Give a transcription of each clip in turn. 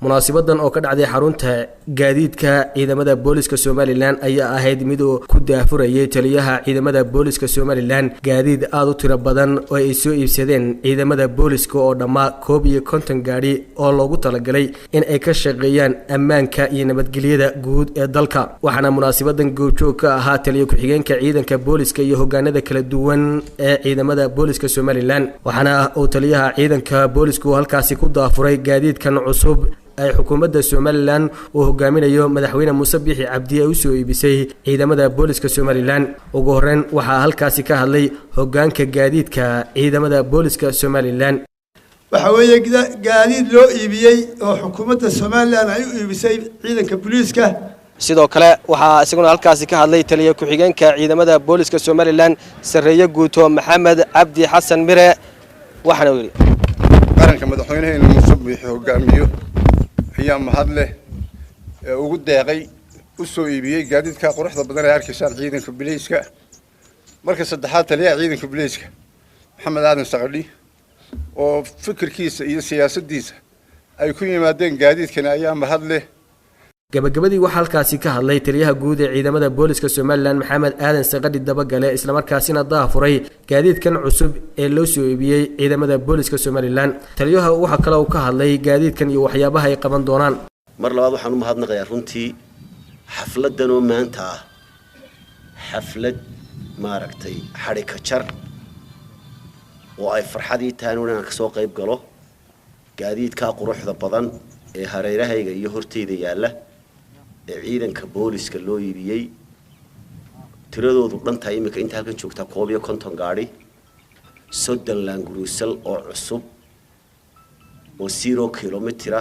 munaasabadan oo ka dhacday xarunta gaadiidka ciidamada Booliska Somaliland ayaa ahayd mid uu ku daahfurayay Taliyaha ciidamada Booliska Somaliland gaadiid aad u tiro badan oo ay soo iibsadeen ciidamada booliska oo dhammaa 51 gaadhi oo loogu talagalay in ay ka shaqeeyaan ammaanka iyo nabadgelyada guud ee dalka waxaana munaasabadan goobjoog ka ahaa taliye ku-xigeenka ciidanka booliska iyo hoggaanada kala duwan ee ciidamada Booliska Somaliland waxaana uu taliyaha ciidanka booliska halkaasi ku daahfuray gaadiidkan cusub ay xukuumadda Somaliland oo hogaaminayo madaxweyne Muuse Bixi Cabdi ay usoo iibisay ciidamada Booliska Somaliland ugu horreyn waxa halkaasi ka hadlay hoggaanka gaadiidka ciidamada Booliska Somaliland waxa weeye gaadiid loo iibiyay oo xukuumadda Somaliland ay u iibisay ciidanka booliska sidoo kale waxa isaguna halkaasi ka hadlay taliye ku-xigeenka ciidamada Booliska Somaliland sareeyo guuto Maxamed Cabdi Xasan Mire waxana uu yiri qaranka madaxweynaha Muuse Bixi hogaamiyo ayaa mahad leh ugu deeqay u soo iibiyay gaadiidka quruxda badan ee arkaysan ciidanka Booliiska marka saddexaad taliyaha ciidanka Booliiska Maxamed Aadan Saqadhi oo fikirkiisa iyo siyaasaddiisa ay ku yimaadeen gaadiidkan ayaa mahad leh gabagabadii waxa halkaasi ka hadlay taliyaha guud ee ciidamada Booliska Somaliland Maxamed Aadan Saqadhi dabagale isla markaasina daahfuray gaadiidkan cusub ee loo soo iibiyay ciidamada Booliska Somaliland taliyaha waxa kale uu ka hadlay gaadiidkan iyo waxyaabaha ay qaban doonaan mar labaad waxaan u mahadnaqayaa runtii xafladan oo maanta xaflad maaragtay xarika jar oo ay farxadii taanuna ka soo qayb galo gaadiidka quruxda badan ee hareerahayga iyo horteyda yaala ciidanka booliska loo iibiyay tiradoodu dhantaa imika inta halkan joogta 51 gaadhi 30 laangurusal oo cusub oo 0 kilomitir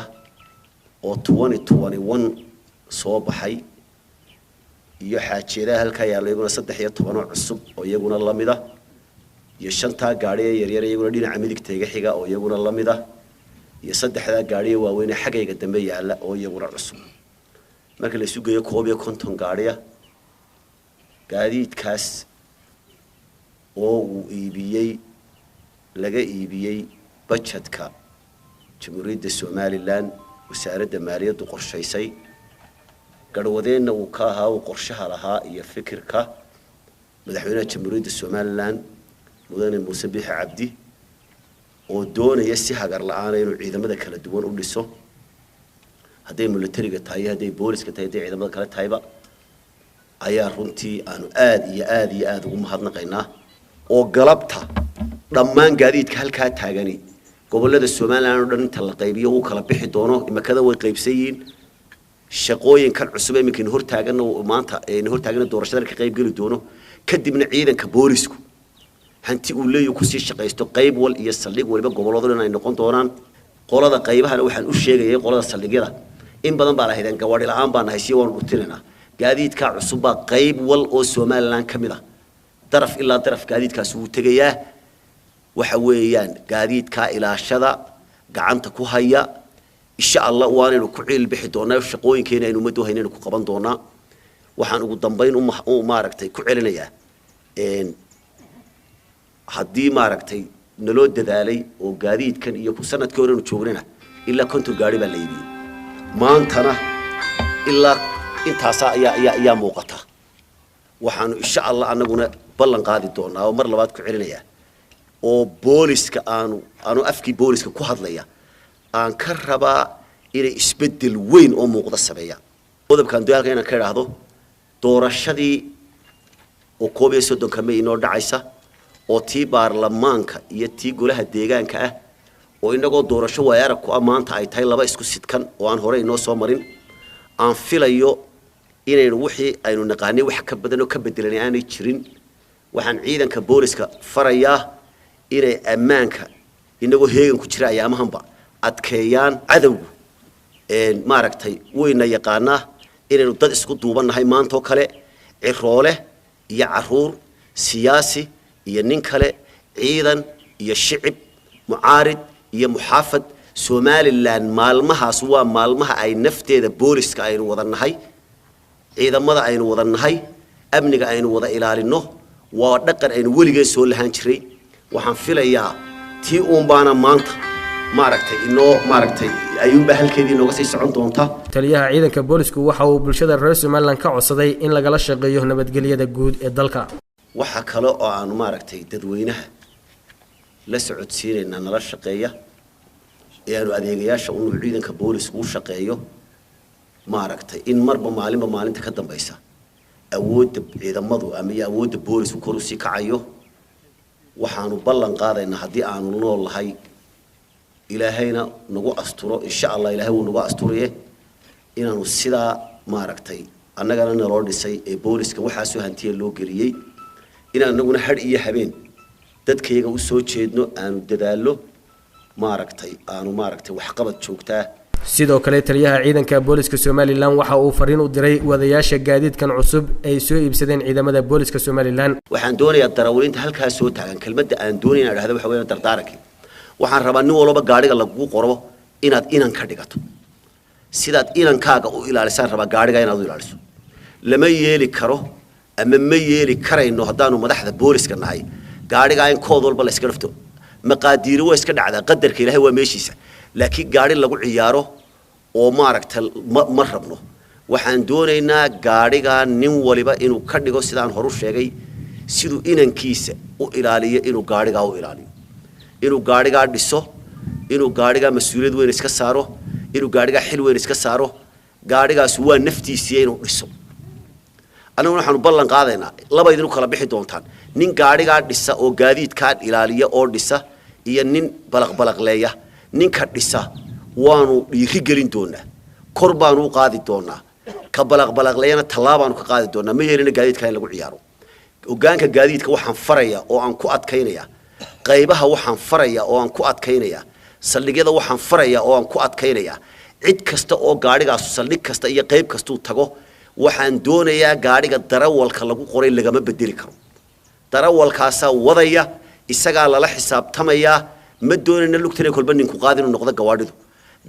oo 2021 soo baxay iyo xaajeedaha halka yaala iyaguna 13 oo cusub oo iyaguna la mid ah iyo 5 gaadhi yaryar iyaguna dhinaca midigta iga xiga oo iyaguna la mid ah iyo 3 gaadhi waaweyn xagayga dambe yaala oo iyaguna cusub marka la isugu geeyo 51 gaadhi gaadiidkaas oo uu iibiyay laga iibiyay budgetka Jamhuuriyadda Somaliland wasaaradda maaliyadda qorshaysay garwadeena uu ka ahaa qorshaha lahaa iyo fikirka madaxweynaha Jamhuuriyadda Somaliland mudane Muuse Bixi Cabdi oo doonaya si hagar la'aan inuu ciidamada kala duwan u dhiso haday militariga tahay haday booliska tahay haday ciidamada kala tahayba ayaa runtii aanu aad ugu mahadnaqaynaa oo galabta dhammaan gaadiidka halka taagani gobolada Somaliland oo dhan inta la qaybiyo uu kala bixi doono imakada way qaybsayiin shaqooyinkan cusub ee mikin hortaagan oo maanta hortaagan doorashada ka qayb gali doono kadibna ciidanka boolisku hanti uu leeyahay ku sii shaqeysto qayb wal iyo saldhig waliba gobolada ay noqon doonaan qolada qaybaha waxaan u sheegayay qolada saldhigyada in badan baa la haydan gawaadhi la'aan baan haysiyo waan dhurtinayna gaadiidka cusub baa qayb wal oo Somaliland kamid ah daraf ilaa daraf gaadiidkaas uu tagayaa waxa weeyaan gaadiidka ilaashada gacanta ku haya insha Allah waanu ku ciil bixi doonaa shaqooyinkeena aynu mado haynayna ku qaban doonaa waxaan ugu dambeyn u maaragtay ku celinayaa haddii maaragtay naloo dadaalay oo gaadiidkan iyo ku sanadkii hore uu joognana ilaa 50 gaadhi baa la iibiyay maantana ilaa intaas ayaa muuqata waxaan insha Allah anaguna ballan qaadi doonaa oo mar labaad ku celinaya oo booliska aanu afkii booliska ku hadlaya aan ka rabaa inay isbedel weyn oo muuqda sameeyaan qodobkan dagaalka inaan ka raahdo doorashadii oo 31 May inoo dhacaysa oo tii baarlamaanka iyo tii golaha deegaanka ah oo inagoo doorasho waayar ku amaanta ay tahay laba isku sidkan oo aan hore inoo soo marin aan filayo inaynu wixii aynu naqaanay wax ka badan oo ka bedelanay aanay jirin waxaan ciidanka booliska farayaa inay ammaanka inagoo heegan ku jira ayaamahanba adkeeyaan cadawgu maaragtay weyna yaqaana inaynu dad isku duubanahay maanta oo kale ciroole iyo caruur siyaasi iyo nin kale ciidan iyo shicib mucaarid iyo muxaafad Somaliland maalmahaas waa maalmaha ay nafteeda booliska aynu wada nahay ciidamada aynu wada nahay amniga aynu wada ilaalino waa dhaqan aynu weligeed soo lahaan jiray waxaan filayaa tii uun baana maanta maaragtay inoo maaragtay ayuunba halkeedii nooga sii socon doonta. Taliyaha ciidanka Boolisku waxa uu bulshada reer Somaliland ka codsaday in lagala shaqeeyo nabadgelyada guud ee dalka. waxa kale oo aan maaragtay dadweynaha la socodsiinayna nala shaqeeya ee aanu adeegayaasha uu ciidanka Boolisku u shaqeeyo maaragtay in marba maalinta ka dambaysa awoodda ciidamadu ama awoodda Boolisku kor u sii kacayo. waxaanu ballan qaadaynaa haddii aanu noolahay ilaahayna nagu asturo insha Allah ilaahay uu nagu asturiye inaanu sidaa maaragtay annagana naloo dhisay ee Booliska waxa soo hantiye loo geliyay inaan anaguna had iyo habeen dadkayga u soo jeedno aanu dadaalo maaragtay wax qabad joogtaa. sidoo kale taliyaha ciidanka Booliska Somaliland waxa uu fariin u diray wadayaasha gaadiidkan cusub ay soo iibsadeen ciidamada Booliska Somaliland. waxaan doonayaa darawaliinta halkaas soo taagan kelmadda aan doonayna dhahdo waxa weeyaan dardaaranki waxaan rabaa nin walba gaadhiga lagu qoro inaad inan ka dhigato sidaad inankaaga u ilaalisaan rabaa gaadhiga inaad u ilaaliso lama yeeli karo ama ma yeeli karayno haddaanu madaxda Booliska nahay gaadhiga in kood walba la iska dhafto maqaadiir waa iska dhacda qadarka Ilaahay waa meeshiisa laakiin gaadhi lagu ciyaaro oo maaragtay ma rabno. waxaan doonaynaa gaadhiga nin waliba inuu ka dhigo sidaan hor u sheegay siduu inankiisa u ilaaliyo inuu gaadhiga u ilaaliyo inuu gaadhiga dhiso inuu gaadhiga mas'uuliyad weyn iska saaro inuu gaadhiga xil weyn iska saaro gaadhigaas waa naftiisa inuu dhiso. anaguna waxaanu ballan qaadaynaa laba idin kala bixi doontaan nin gaadhiga dhisa oo gaadiidka ilaaliya oo dhisa iyo nin balaqleeya ninka dhisa waanu dhiiri gelin doonaa kor baanu u qaadi doonaa ka balaqleeyana talaabaanu ka qaadi doonaa ma yeelina gaadiidka in lagu ciyaaro. ogaanka gaadiidka waxaan faraya oo aan ku adkaynaya qaybaha waxaan faraya oo aan ku adkaynaya saldhigyada waxaan faraya oo aan ku adkaynaya cid kasta oo gaadhigaas saldhig kasta iyo qayb kasta uu tago waxaan doonayaa gaadhiga darawalka lagu qoray lagama bedeli karo darawalkaasa wadaya isaga lala xisaabtamaya ma doonayna lugtana kolba ninku qaadin noqdo gawaadhidu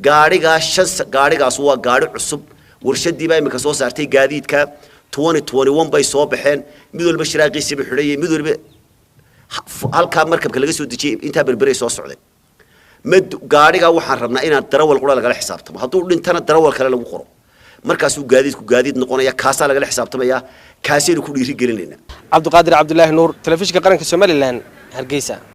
gaadhigaas waa gaadhi cusub warshadii baa imika soo saartay gaadiidka 2021 bay soo baxeen mid walba shiraaqiisa xidhay mid walba halka markabka laga soo dejiyay inta berberay soo socday mid gaadhiga waxaan rabnaa inaan darawal qura laga xisaabtamo hadduu dhintana darawal kale lagu qoro markaas uu gaadiid noqonaya kaasa laga xisaabtamaya kaasina ku dhiiri gelinayna. Cabduqaadir Cabdullaahi Nuur, telefishinka qaranka Somaliland, Hargeysa.